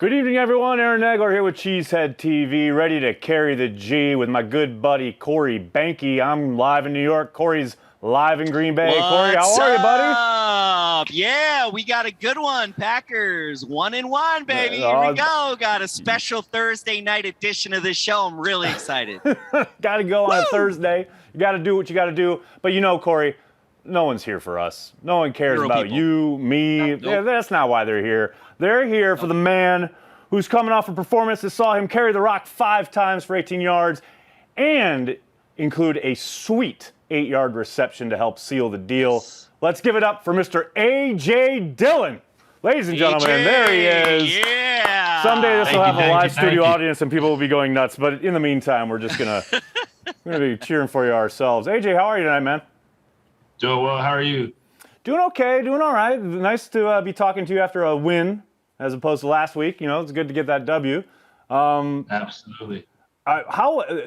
Good evening, everyone. Aaron Nagler here with CHTV, ready to carry the G with my good buddy Corey Banky. I'm live in New York. Corey's live in Green Bay. Corey, how are you, buddy? Yeah, we got a good one. Packers 1-1, baby. Here we go. Got a special Thursday night edition of this show. I'm really excited. Got to go on a Thursday. You got to do what you got to do. But you know, Corey, no one's here for us. No one cares about people. You, me. Nope. Yeah, that's not why they're here. They're here for the man who's coming off a performance that saw him carry the rock 5 times for 18 yards and include a sweet 8-yard reception to help seal the deal. Let's give it up for Mr. A.J. Dillon. Ladies and gentlemen, there he is. Yeah. Someday this will have a live studio audience and people will be going nuts. But in the meantime, we're just going to be cheering for you ourselves. A.J., how are you tonight, man? Doing well. How are you? Doing okay. Doing all right. Nice to be talking to you after a win as opposed to last week. You know, it's good to get that W. Absolutely.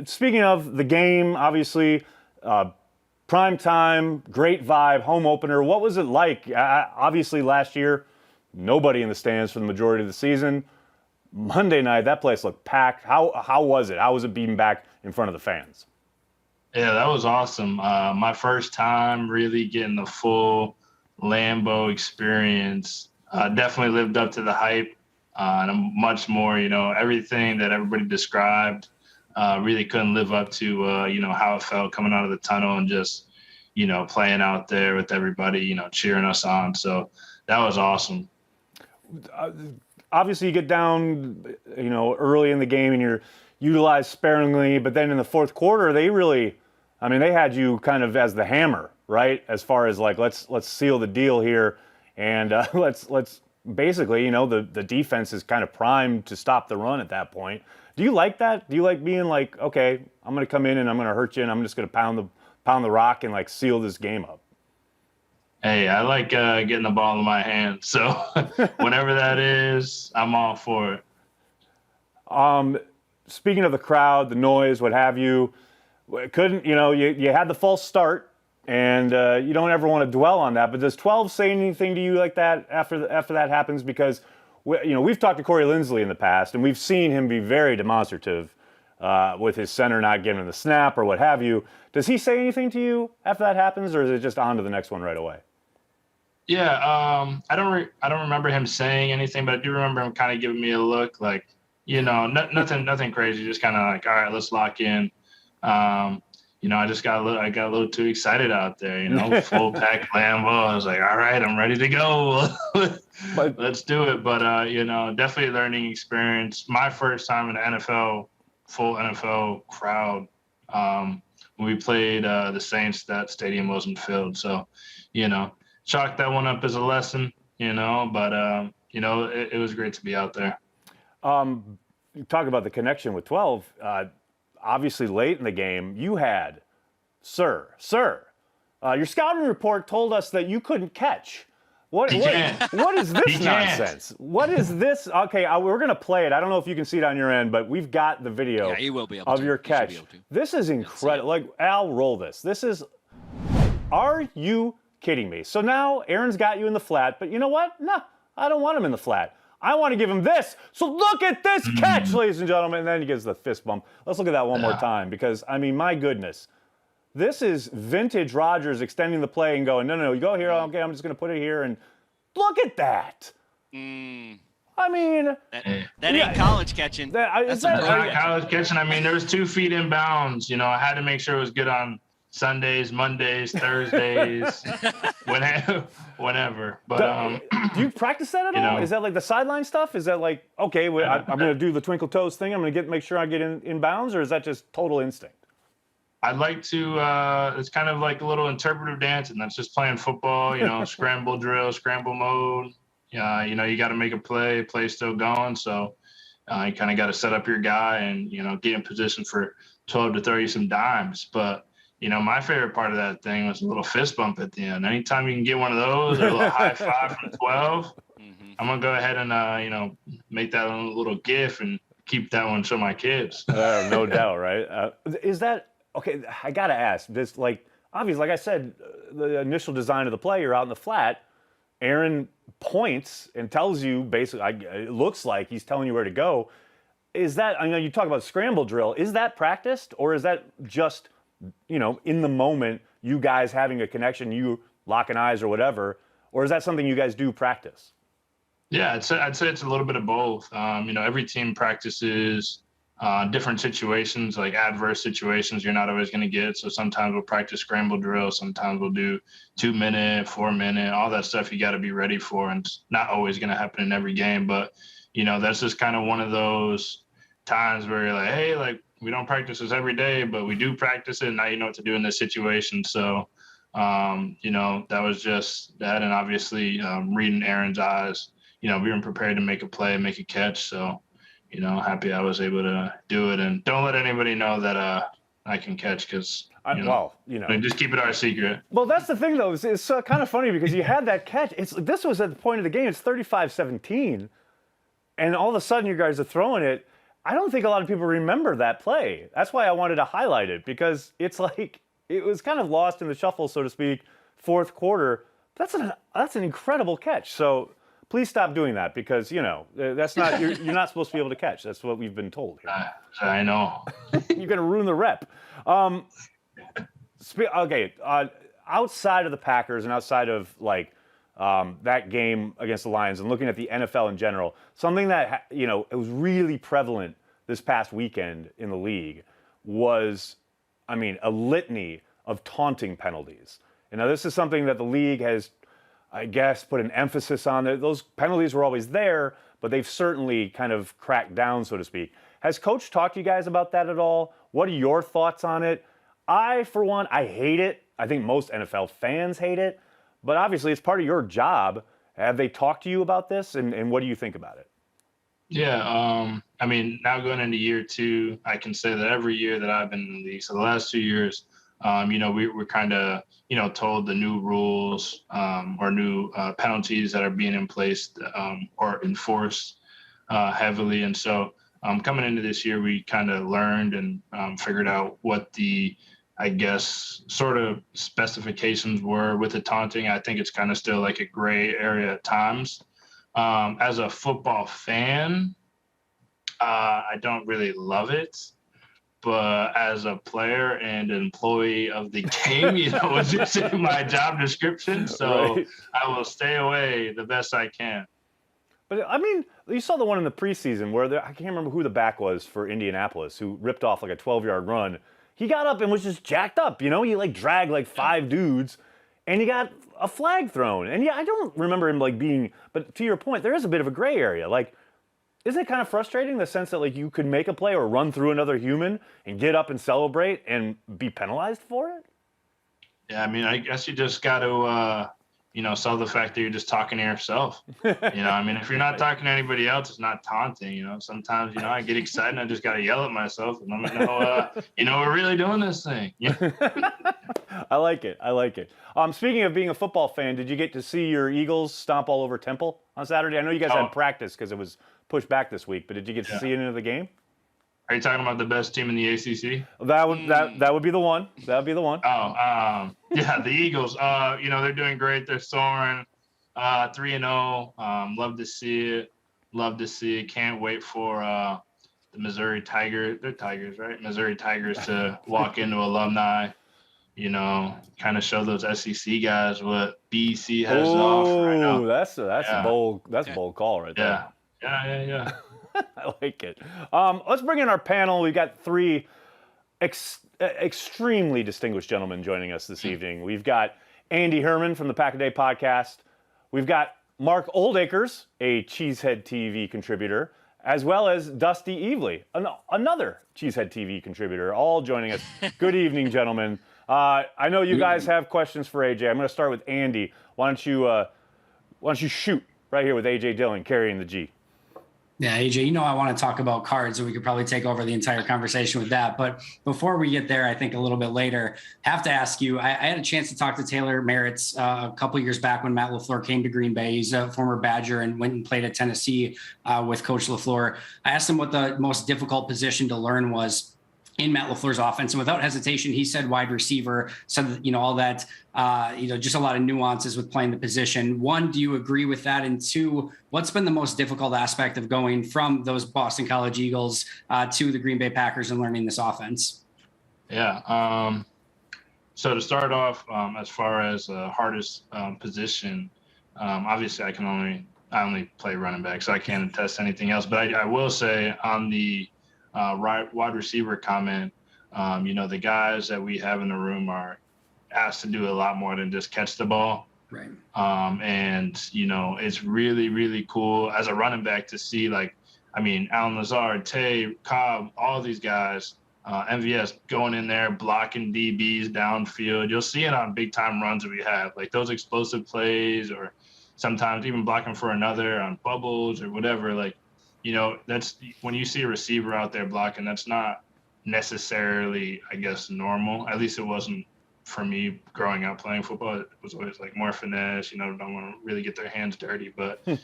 Speaking of the game, obviously, prime time, great vibe, home opener. What was it like? Obviously, last year, nobody in the stands for the majority of the season. Monday night, that place looked packed. How was it? How was it being back in front of the fans? Yeah, that was awesome. My first time really getting the full Lambeau experience. Definitely lived up to the hype and much more, everything that everybody described really couldn't live up to, how it felt coming out of the tunnel and just, playing out there with everybody, cheering us on. So that was awesome. Obviously, you get down, early in the game and you're utilized sparingly, but then in the fourth quarter, they had you kind of as the hammer, right? As far as like, let's seal the deal here. And let's basically, the defense is kind of primed to stop the run at that point. Do you like that? Do you like being like, okay, I'm going to come in and I'm going to hurt you and I'm just going to pound the rock and like seal this game up? Hey, I like getting the ball in my hand. So whenever that is, I'm all for it. Speaking of the crowd, the noise, what have you, you had the false start. And you don't ever want to dwell on that. But does 12 say anything to you like that after that happens? Because we've talked to Corey Linsley in the past, and we've seen him be very demonstrative with his center not giving him the snap or what have you. Does he say anything to you after that happens, or is it just on to the next one right away? Yeah, I don't remember him saying anything, but I do remember him kind of giving me a look, like nothing crazy, just kind of like, all right, let's lock in. I got a little too excited out there, full pack Lambeau. I was like, all right, I'm ready to go. Let's do it. But, definitely a learning experience. My first time in the NFL, full NFL crowd. When we played the Saints, that stadium wasn't filled. So, chalk that one up as a lesson, but, it was great to be out there. You talk about the connection with 12. Obviously, late in the game, you had, sir, your scouting report told us that you couldn't catch. What is this nonsense? What is this? Okay, we're going to play it. I don't know if you can see it on your end, but we've got the video of your catch. This is incredible. Like, Al, roll this. Are you kidding me? So now Aaron's got you in the flat, but you know what? No, I don't want him in the flat. I want to give him this. So look at this catch, ladies and gentlemen. And then he gives the fist bump. Let's look at that one more time because, my goodness. This is vintage Rodgers extending the play and going, no, you go here. Okay, I'm just going to put it here. And look at that. That ain't college catching. That's not college catching. There was 2 feet in bounds. I had to make sure it was good on Sundays, Mondays, Thursdays, whenever. But do you practice that at all? Is that like the sideline stuff? Is that like, okay, I'm going to do the twinkle toes thing. I'm going to make sure I get in bounds, or is that just total instinct? I'd like to. It's kind of like a little interpretive dance, and that's just playing football. Scramble drill, scramble mode. You got to make a play. Play's still going, so you kind of got to set up your guy and get in position for 12 to 30 some dimes, but. My favorite part of that thing was a little fist bump at the end. Anytime you can get one of those or a little high five from 12, I'm going to go ahead and, make that a little gif and keep that one to my kids. No doubt, right? Is that, okay, I got to ask, this, like, obviously, like I said, the initial design of the play, you're out in the flat, Aaron points and tells you basically, it looks like he's telling you where to go. Is that, I know you talk about scramble drill, is that practiced, or is that just, in the moment, you guys having a connection, you locking eyes or whatever, or is that something you guys do practice? Yeah, I'd say it's a little bit of both. Every team practices different situations, like adverse situations you're not always going to get. So sometimes we'll practice scramble drill. Sometimes we'll do 2 minute, 4 minute, all that stuff you got to be ready for. And it's not always going to happen in every game. But, that's just kind of one of those times where you're like, hey, like we don't practice this every day, but we do practice it. And now you know what to do in this situation. So, that was just that. And obviously reading Aaron's eyes, being prepared to make a play, make a catch. So, happy I was able to do it. And don't let anybody know that I can catch because, just keep it our secret. Well, that's the thing, though. It's kind of funny because you had that catch. This was at the point of the game. It's 35-17. And all of a sudden, you guys are throwing it. I don't think a lot of people remember that play. That's why I wanted to highlight it, because it's like it was kind of lost in the shuffle, so to speak, fourth quarter. That's an incredible catch. So please stop doing that, because, that's not, you're not supposed to be able to catch. That's what we've been told here. I know. You're going to ruin the rep. Outside of the Packers and outside of, that game against the Lions and looking at the NFL in general, something that, it was really prevalent this past weekend in the league was, a litany of taunting penalties. And now this is something that the league has, I guess, put an emphasis on. Those penalties were always there, but they've certainly kind of cracked down, so to speak. Has Coach talked to you guys about that at all? What are your thoughts on it? For one, I hate it. I think most NFL fans hate it. But obviously, it's part of your job. Have they talked to you about this, and what do you think about it? Yeah, now going into year 2, I can say that every year that I've been in the league, so the last 2 years, we're kind of, told the new rules or new penalties that are being in place or enforced heavily. And so coming into this year, we kind of learned and figured out what the, I guess, sort of specifications were with the taunting. I think it's kind of still like a gray area at times. As a football fan, I don't really love it. But as a player and employee of the game, it's just in my job description. So right. I will stay away the best I can. But, you saw the one in the preseason where I can't remember who the back was for Indianapolis, who ripped off like a 12-yard run. He got up and was just jacked up, He dragged 5 dudes, and he got a flag thrown. And I don't remember him being, but to your point, there is a bit of a gray area. Isn't it kind of frustrating, the sense that you could make a play or run through another human and get up and celebrate and be penalized for it? Yeah, I guess you just got to, sell the fact that you're just talking to yourself. If you're not talking to anybody else, it's not taunting. Sometimes, I get excited and I just got to yell at myself and let me know, we're really doing this thing. I like it. Speaking of being a football fan, did you get to see your Eagles stomp all over Temple on Saturday? I know you guys had practice because it was pushed back this week, but did you get to see it into the game? Are you talking about the best team in the ACC? That would be the one. That would be the one. Yeah, the Eagles. They're doing great. They're soaring. 3-0. Love to see it. Can't wait for the Missouri Tigers. They're Tigers, right? Missouri Tigers to walk into alumni. Kind of show those SEC guys what BC has to offer right now. That's a bold. That's a bold call right there. Yeah. I like it. Let's bring in our panel. We've got 3 extremely distinguished gentlemen joining us this evening. We've got Andy Herman from the Pack a Day podcast. We've got Mark Oldacres, a Cheesehead TV contributor, as well as Dusty Evely, another Cheesehead TV contributor, all joining us. Good evening, gentlemen. I know you guys have questions for AJ. I'm going to start with Andy. Why don't you shoot right here with AJ Dillon carrying the G? Yeah, AJ, I want to talk about cards, so we could probably take over the entire conversation with that. But before we get there, I think a little bit later, have to ask you, I had a chance to talk to Taylor Merritt's a couple of years back when Matt LaFleur came to Green Bay. He's a former Badger and went and played at Tennessee with Coach LaFleur. I asked him what the most difficult position to learn was in Matt LaFleur's offense. And without hesitation, he said wide receiver, said, all that, just a lot of nuances with playing the position. One, do you agree with that? And two, what's been the most difficult aspect of going from those Boston College Eagles to the Green Bay Packers and learning this offense? Yeah. So to start off, as far as hardest position, obviously I only play running back, so I can't attest to anything else. But I will say on the wide receiver comment, the guys that we have in the room are asked to do a lot more than just catch the ball. Right. And it's really, really cool as a running back to see Alan Lazard, Tay, Cobb, all these guys, MVS going in there, blocking DBs downfield. You'll see it on big time runs that we have, like those explosive plays, or sometimes even blocking for another on bubbles or whatever. That's when you see a receiver out there blocking, that's not necessarily, I guess, normal. At least it wasn't for me growing up playing football. It was always more finesse, don't want to really get their hands dirty. But, I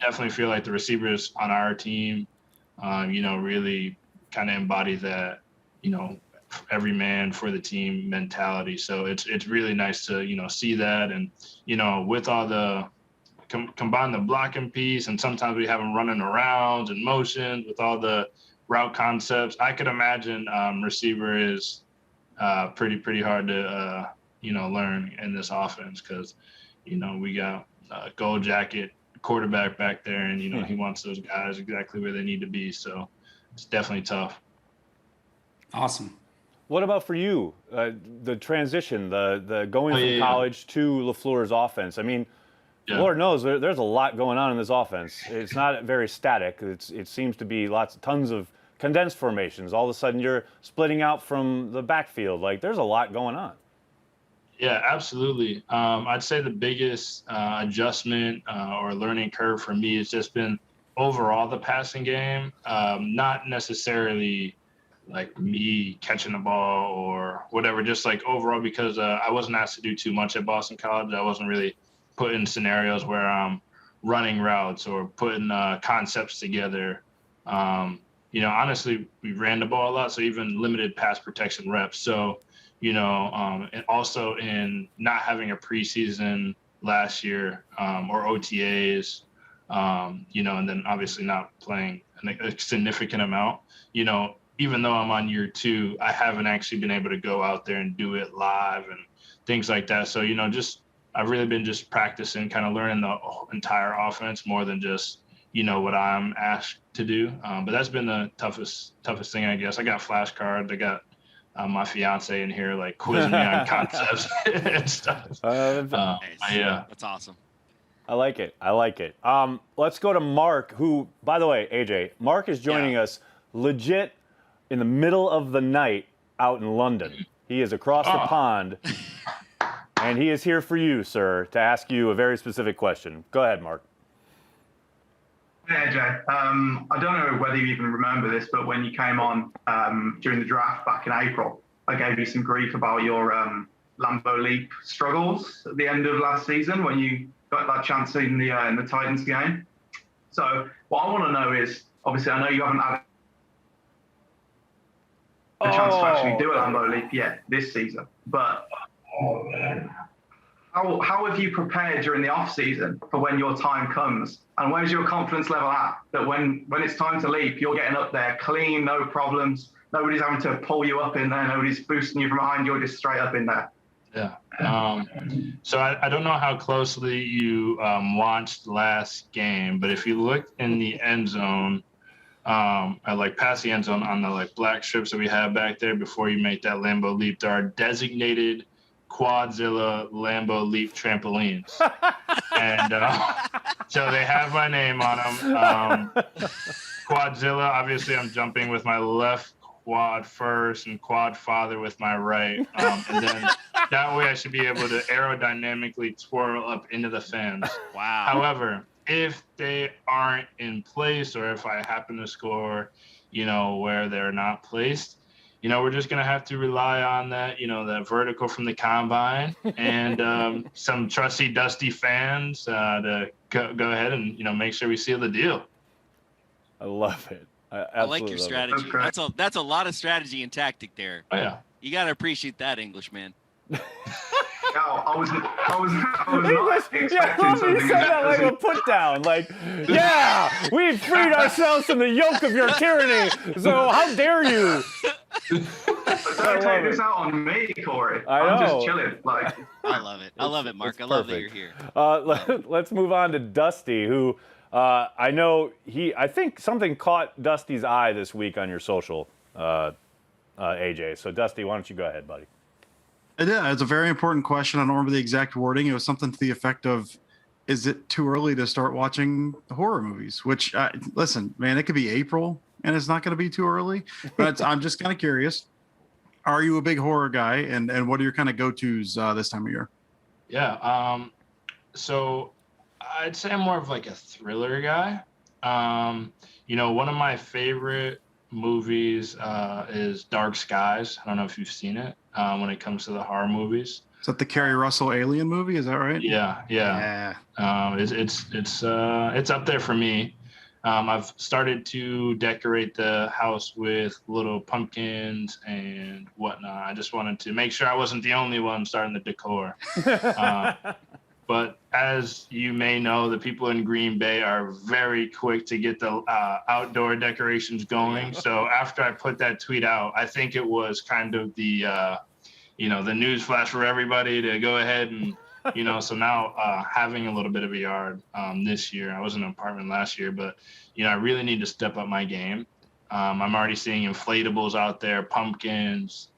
definitely feel like the receivers on our team, really kind of embody that, every man for the team mentality. So it's really nice to, see that. And, with all the, combine the blocking piece, and sometimes we have them running around and motions with all the route concepts. I could imagine receiver is pretty hard to learn in this offense, because we got a gold jacket quarterback back there, and he wants those guys exactly where they need to be. So it's definitely tough. Awesome. What about for you? The transition, the going from college to LaFleur's offense. I mean, Lord knows there's a lot going on in this offense. It's not very static. It seems to be tons of condensed formations. All of a sudden you're splitting out from the backfield. There's a lot going on. Yeah, absolutely. I'd say the biggest adjustment or learning curve for me has just been overall the passing game. Not necessarily me catching the ball or whatever, just overall, because I wasn't asked to do too much at Boston College. I wasn't really put in scenarios where I'm running routes or putting concepts together. Honestly, we ran the ball a lot, so even limited pass protection reps. So, and also in not having a preseason last year or OTAs, and then obviously not playing a significant amount, even though I'm on year 2, I haven't actually been able to go out there and do it live and things like that. So, I've really been just practicing, kind of learning the entire offense more than just, what I'm asked to do. But that's been the toughest thing, I guess. I got flashcards. I got my fiance in here, quizzing me on concepts and stuff. Nice. Yeah. That's awesome. I like it. Let's go to Mark, who, by the way, AJ, Mark is joining us legit in the middle of the night out in London. He is across the pond. And he is here for you, sir, to ask you a very specific question. Go ahead, Mark. Hey, AJ. I don't know whether you even remember this, but when you came on during the draft back in April, I gave you some grief about your Lambeau Leap struggles at the end of last season when you got that chance in the Titans game. So what I want to know is, obviously, I know you haven't had a chance to actually do a Lambeau Leap yet this season, but how have you prepared during the off season for when your time comes? And where's your confidence level at that when it's time to leap, you're getting up there clean, no problems, nobody's having to pull you up in there, nobody's boosting you from behind, you're just straight up in there? Yeah. So I don't know how closely you watched last game, but if you look in the end zone, past the end zone on the black strips that we have back there before you make that Lambeau Leap, there are designated Quadzilla Lambeau Leap trampolines. And so they have my name on them. Quadzilla, obviously I'm jumping with my left quad first and quad father with my right. And then that way I should be able to aerodynamically twirl up into the fence. Wow. However, if they aren't in place, or if I happen to score, where they're not placed, we're just going to have to rely on that, that vertical from the combine and some trusty, dusty fans to go ahead and, make sure we seal the deal. I love it. I like your strategy. That's a lot of strategy and tactic there. Oh, yeah. You got to appreciate that, Englishman. I was not expecting something. You said that like a put down. Like, yeah, we've freed ourselves from the yoke of your tyranny. So how dare you? Don't take this out on me, Corey. I'm just chilling. Like, I love it. I love it, Mark. I love that you're here. Let's move on to Dusty, who I know I think something caught Dusty's eye this week on your social, AJ. So Dusty, why don't you go ahead, buddy? Yeah, it's a very important question. I don't remember the exact wording. It was something to the effect of, is it too early to start watching horror movies? Which, listen, man, it could be April and it's not going to be too early. But I'm just kind of curious. Are you a big horror guy? And what are your kind of go-tos this time of year? Yeah. So I'd say I'm more of like a thriller guy. One of my favorite movies is Dark Skies. I don't know if you've seen it. When it comes to the horror movies, is that the Kerry Russell Alien movie? Is that right? Yeah. It's up there for me. I've started to decorate the house with little pumpkins and whatnot. I just wanted to make sure I wasn't the only one starting the decor. But as you may know, the people in Green Bay are very quick to get the outdoor decorations going. So after I put that tweet out, I think it was kind of the news flash for everybody to go ahead and, so now having a little bit of a yard this year. I was in an apartment last year, but, I really need to step up my game. I'm already seeing inflatables out there, pumpkins.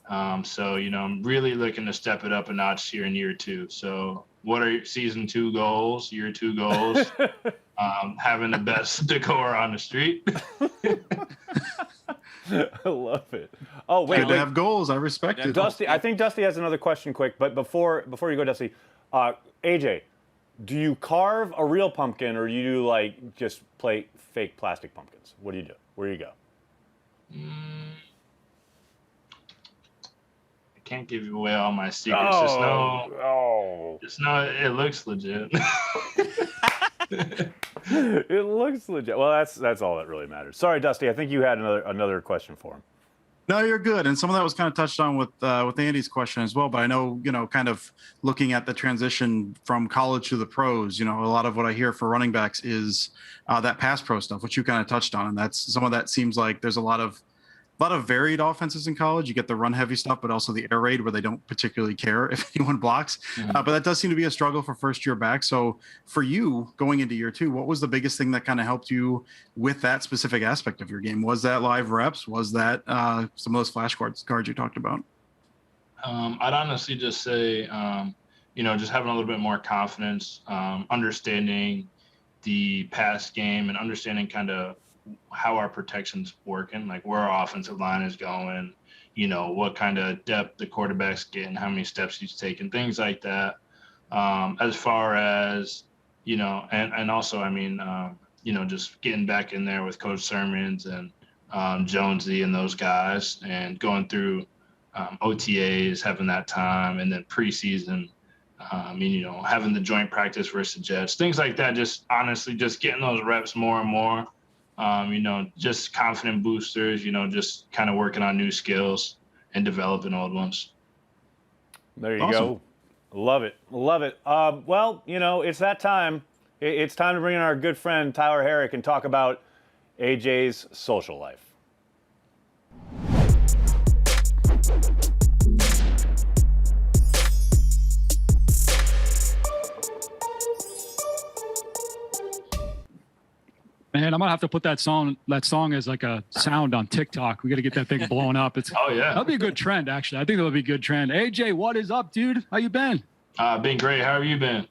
So, I'm really looking to step it up a notch here in year 2. So what are your season 2 goals, year 2 goals? Having the best decor on the street. I love it. Oh, wait. Good to have goals. I respect it. Dusty, I think Dusty has another question quick. But before you go, Dusty, AJ, do you carve a real pumpkin or you do like just play fake plastic pumpkins? What do you do? Where do you go? Can't give you away all my secrets. Just know it looks legit. It looks legit. Well, that's all that really matters. Sorry, Dusty. I think you had another question for him. No, you're good. And some of that was kind of touched on with Andy's question as well. But I know, kind of looking at the transition from college to the pros, a lot of what I hear for running backs is that pass pro stuff, which you kind of touched on. And that's some of that seems like there's a lot of varied offenses in college. You get the run heavy stuff, but also the air raid where they don't particularly care if anyone blocks. Mm-hmm. But that does seem to be a struggle for first year back. So for you going into year 2, what was the biggest thing that kind of helped you with that specific aspect of your game? Was that live reps? Was that some of those flashcards you talked about? I'd honestly just say, just having a little bit more confidence, understanding the pass game and understanding kind of how our protection's working, like where our offensive line is going, what kind of depth the quarterback's getting, how many steps he's taking, things like that. As far as, and also, just getting back in there with Coach Sermons and Jonesy and those guys and going through OTAs, having that time, and then preseason, having the joint practice versus the Jets, things like that. Just honestly, just getting those reps more and more. Just confident boosters, just kind of working on new skills and developing old ones. There you go. Love it. Love it. Well, it's that time. It's time to bring in our good friend Tyler Herrick and talk about AJ's social life. Man, I'm gonna have to put that song as like a sound on TikTok. We got to get that thing blown up. That'd be a good trend, actually. I think that would be a good trend. AJ, what is up, dude? How you been? Been great. How have you been?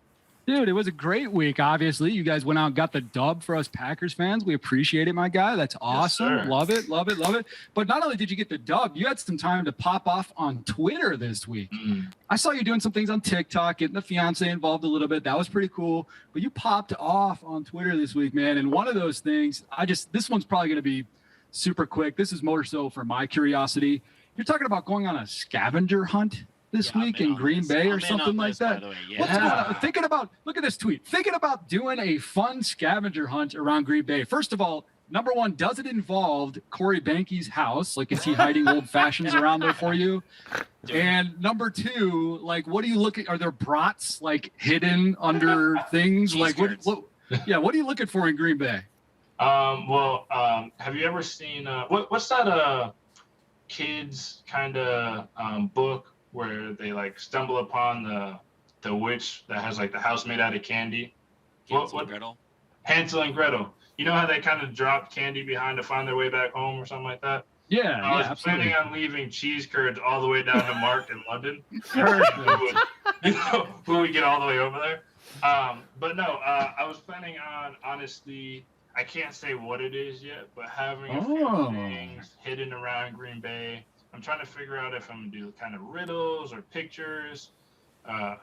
Dude, it was a great week. Obviously, you guys went out and got the dub for us Packers fans. We appreciate it, my guy. That's awesome. Yes, love it, love it, love it. But not only did you get the dub, you had some time to pop off on Twitter this week. Mm-hmm. I saw you doing some things on TikTok, getting the fiance involved a little bit. That was pretty cool. But you popped off on Twitter this week, man. And one of those things, this one's probably going to be super quick. This is more so for my curiosity. You're talking about going on a scavenger hunt this week in Green Bay or something like that. What's going on? Look at this tweet. Thinking about doing a fun scavenger hunt around Green Bay. First of all, number one, does it involve Corey Banky's house? Like, is he hiding old fashions around there for you? And number two, like, what do you look at? Are there brats like hidden under things? Like, what are you looking for in Green Bay? Have you ever seen what's that kids kind of book where they like stumble upon the witch that has like the house made out of candy? Hansel and Gretel. Hansel and Gretel. You know how they kind of dropped candy behind to find their way back home or something like that? Yeah, I was absolutely. planning on leaving cheese curds all the way down to Mark in London. Who would get all the way over there? But no, I was planning on, honestly, I can't say what it is yet, but having a few things hidden around Green Bay. I'm trying to figure out if I'm going to do kind of riddles or pictures,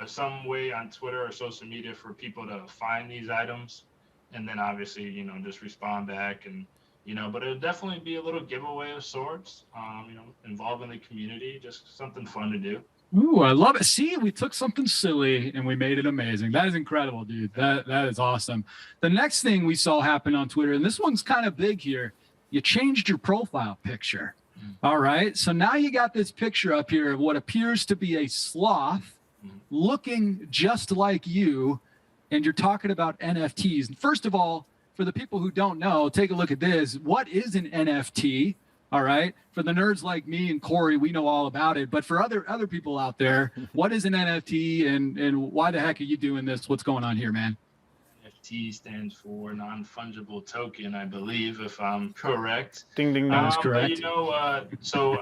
some way on Twitter or social media for people to find these items. And then obviously, just respond back and, but it'll definitely be a little giveaway of sorts, involving the community, just something fun to do. Ooh, I love it. See, we took something silly and we made it amazing. That is incredible, dude. That is awesome. The next thing we saw happen on Twitter, and this one's kind of big here, you changed your profile picture. All right. So now you got this picture up here of what appears to be a sloth looking just like you, and you're talking about NFTs. And first of all, for the people who don't know, take a look at this. What is an NFT? All right. For the nerds like me and Corey, we know all about it. But for other people out there, what is an NFT and why the heck are you doing this? What's going on here, man? NFT stands for non-fungible token, I believe, if I'm correct. Ding, ding, ding. That's correct. So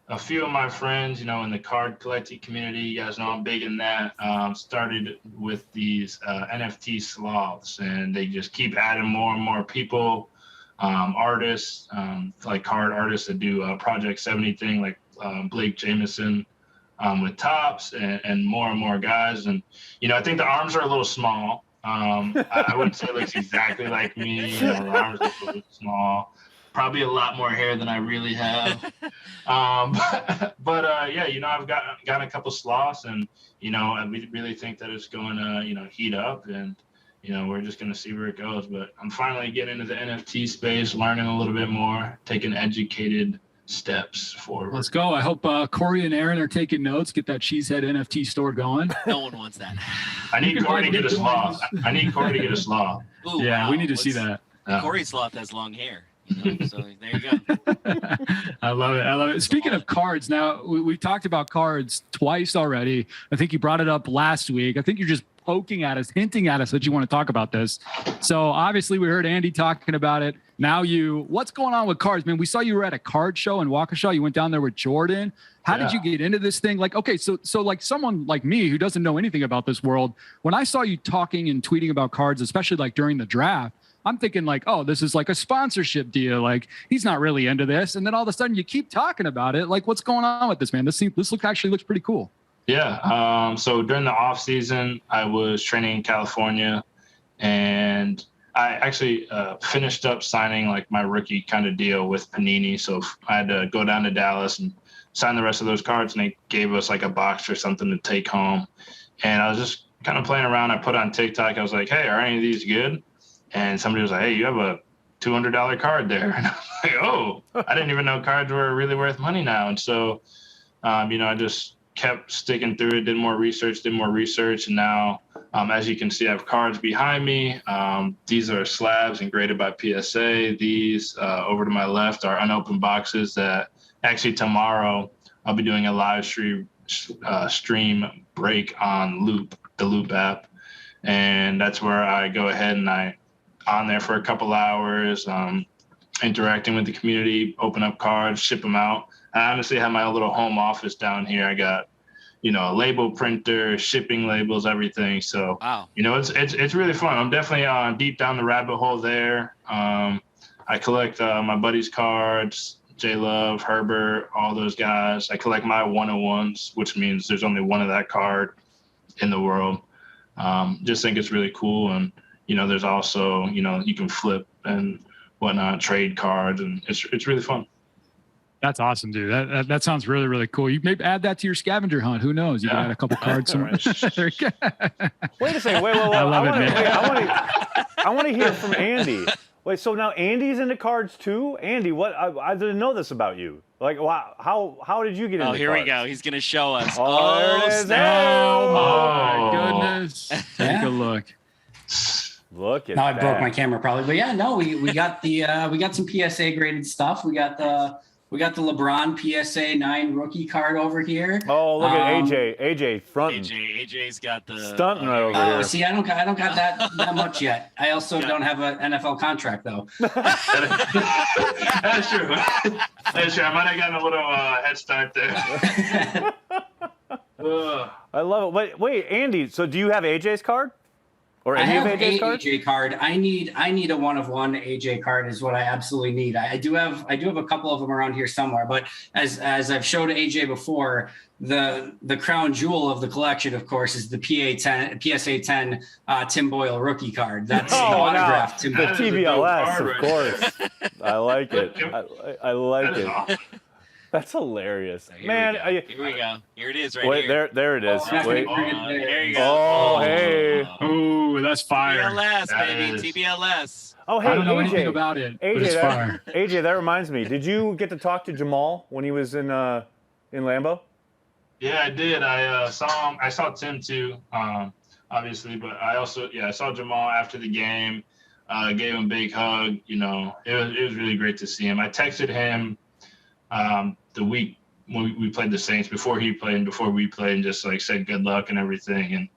a few of my friends, in the card collecting community, you guys know I'm big in that, started with these NFT sloths, and they just keep adding more and more people, artists, like card artists that do Project 70 thing, like Blake Jameson with Tops, and more guys. And, I think the arms are a little small. I wouldn't say it looks exactly like me. The arms look a little small. Probably a lot more hair than I really have. I've got a couple sloths, and we really think that it's going to heat up, and we're just going to see where it goes. But I'm finally getting into the NFT space, learning a little bit more, taking educated steps forward. Let's go. I hope Corey and Aaron are taking notes. Get that Cheesehead NFT store going. No one wants that. I need Corey to get a sloth. Ooh, yeah, wow. we need to see that. Corey's sloth has long hair. So there you go. I love it. Speaking of cards, now we talked about cards twice already. I think you brought it up last week. I think you're just poking at us, hinting at us that you want to talk about this. So obviously we heard Andy talking about it. Now what's going on with cards, man? We saw you were at a card show in Waukesha. You went down there with Jordan. How did you get into this thing? Like, okay, so like someone like me who doesn't know anything about this world, when I saw you talking and tweeting about cards, especially like during the draft, I'm thinking like, oh, this is like a sponsorship deal. Like he's not really into this. And then all of a sudden you keep talking about it. Like what's going on with this, man? This actually looks pretty cool. Yeah. So during the off season, I was training in California, and I actually finished up signing like my rookie kind of deal with Panini. So I had to go down to Dallas and sign the rest of those cards, and they gave us like a box or something to take home. And I was just kind of playing around. I put on TikTok. I was like, hey, are any of these good? And somebody was like, hey, you have a $200 card there. And I was like, oh, I didn't even know cards were really worth money now. And so, I just kept sticking through it, did more research. And now, as you can see, I have cards behind me. These are slabs engraved by PSA. These over to my left are unopened boxes that actually tomorrow I'll be doing a live stream break on Loop, the Loop app. And that's where I go ahead and I on there for a couple hours, interacting with the community, open up cards, ship them out. I honestly have my little home office down here. I got, a label printer, shipping labels, everything. So, wow. It's really fun. I'm definitely deep down the rabbit hole there. I collect my buddies' cards, J Love, Herbert, all those guys. I collect my 101s, which means there's only one of that card in the world. Just think it's really cool. And, there's also, you can flip and whatnot, trade cards, and it's really fun. That's awesome, dude. That sounds really, really cool. You maybe add that to your scavenger hunt. Who knows? You can add a couple cards somewhere. There you go. Wait a second. Wait. I love it, man. I want to hear from Andy. Wait, so now Andy's into cards too? Andy, what? I didn't know this about you. Like, wow, how did you get into Oh, here we cards? go. He's going to show us. Oh, there it is. snap. Oh my Oh. goodness! Take Yeah. a look. Look at Now I that. broke my camera probably, but yeah, no, we got we got some PSA graded stuff. We got the LeBron PSA 9 rookie card over here. Oh, look at AJ fronting. AJ's got the Stunting right over here we here. go. See, I don't got that much yet. I also don't have an NFL contract though. That's true. That's true. I might have gotten a little head start there. Ugh. I love it. Wait, Andy. So do you have AJ's card, or I any have of AJ's a cards? AJ card. I need a 1-of-1 AJ card is what I absolutely need. I do have a couple of them around here somewhere, but as I've showed AJ before, the crown jewel of the collection, of course, is the PSA 10 Tim Boyle rookie card. That's the autographed Tim The Boyle. That is a dope TBLS, card of right course. I like it. I like That is it. awesome. That's hilarious, Here man. we go. Here we go. Here it is right Wait, here. there it is. Oh, Wait. There you go. Oh, hey. Oh, that's fire. TBLS, That baby. is- TBLS. Oh, hey, I don't know anything AJ. about it, but AJ, it's fire. AJ, that reminds me. Did you get to talk to Jamal when he was in Lambeau? Yeah, I did. I saw him. I saw Tim too, obviously, but I also I saw Jamal after the game. Gave him a big hug. You know, it was really great to see him. I texted him the week when we played the Saints, before he played and before we played, and just like said good luck and everything. And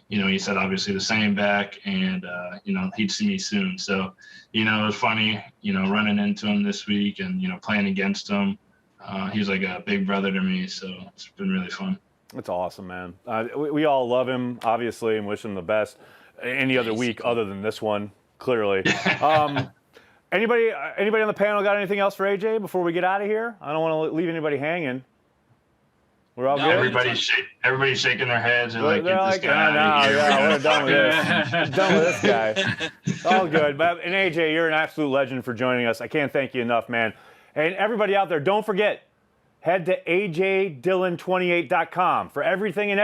you know, he said obviously the same back, and you know, he'd see me soon. So you know, it was funny, you know, running into him this week and you know, playing against him. He's like a big brother to me, so it's been really fun. That's awesome, man. We all love him, obviously, and wish him the best. Any other week other than this one, clearly. Anybody on the panel got anything else for AJ before we get out of here? I don't want to leave anybody hanging. We're all No, good. Everybody's shaking their heads. They're like, They're get this like, guy out of here. yeah, we're done with this. Done with this guy. All good. And AJ, you're an absolute legend for joining us. I can't thank you enough, man. And everybody out there, don't forget, head to AJDillon28.com for everything and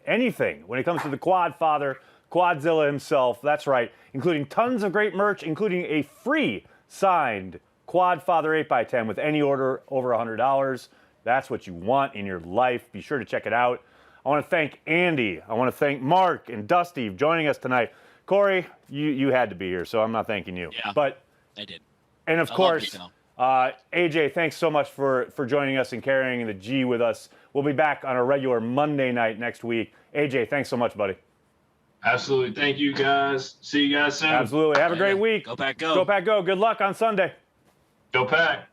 anything when it comes to the Quad Father, Quadzilla himself. That's right, including tons of great merch, including a free signed Quad Father 8x10 with any order over $100. That's what you want in your life. Be sure to check it out. I want to thank Andy. I want to thank Mark and Dusty for joining us tonight. Corey, you had to be here, so I'm not thanking you. Yeah, but I did. and of I love course, you, Phil. AJ, thanks so much for joining us and carrying the G with us. We'll be back on a regular Monday night next week. AJ, thanks so much, buddy. Absolutely. Thank you, guys. See you guys soon. Absolutely. Have a great week. Go Pack, go. Go Pack, go. Good luck on Sunday. Go Pack.